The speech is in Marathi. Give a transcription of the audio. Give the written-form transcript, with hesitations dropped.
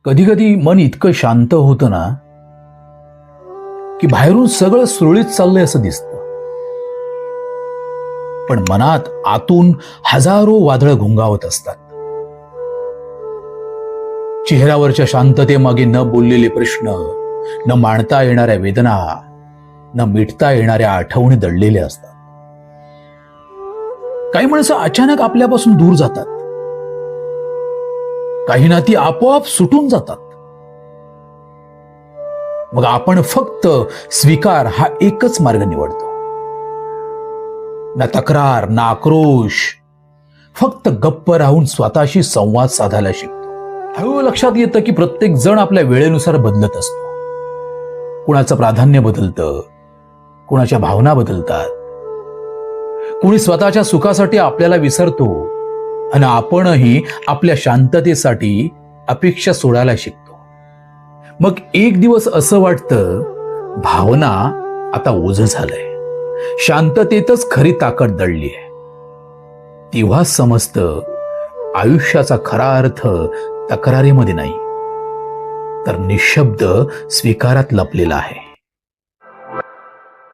कधी कधी मन इतकं शांत होतं ना की बाहेरून सगळं सुरळीत चाललंय असं दिसतं, पण मनात आतून हजारो वादळं घुंगावत असतात. चेहऱ्यावरच्या शांततेमागे न बोललेले प्रश्न, न मांडता येणाऱ्या वेदना, न मिटता येणाऱ्या आठवणी दडलेल्या असतात. काही माणसं अचानक आपल्यापासून दूर जातात, काही नाती आपोआप सुटून जातात. मग आपण फक्त स्वीकार हा एकच मार्ग निवडतो. ना तक्रार ना आक्रोश, फक्त गप्प राहून स्वतःशी संवाद साधायला शिकतो. हळूहळू लक्षात येतं की प्रत्येक जण आपल्या वेळेनुसार बदलत असतो. कुणाचं प्राधान्य बदलतं, कुणाच्या भावना बदलतात, कुणी स्वतःच्या सुखासाठी आपल्याला विसरतो आणि आपणही आपल्या शांततेसाठी अपेक्षा सोडायला शिकतो. मग एक दिवस असं वाटतं भावना आता ओझं झालंय, शांततेतच खरी ताकद दडली आहे. तेव्हाच समजतं आयुष्याचा खरा अर्थ तक्रारीमध्ये नाही, तर निशब्द स्वीकारात लपलेला आहे.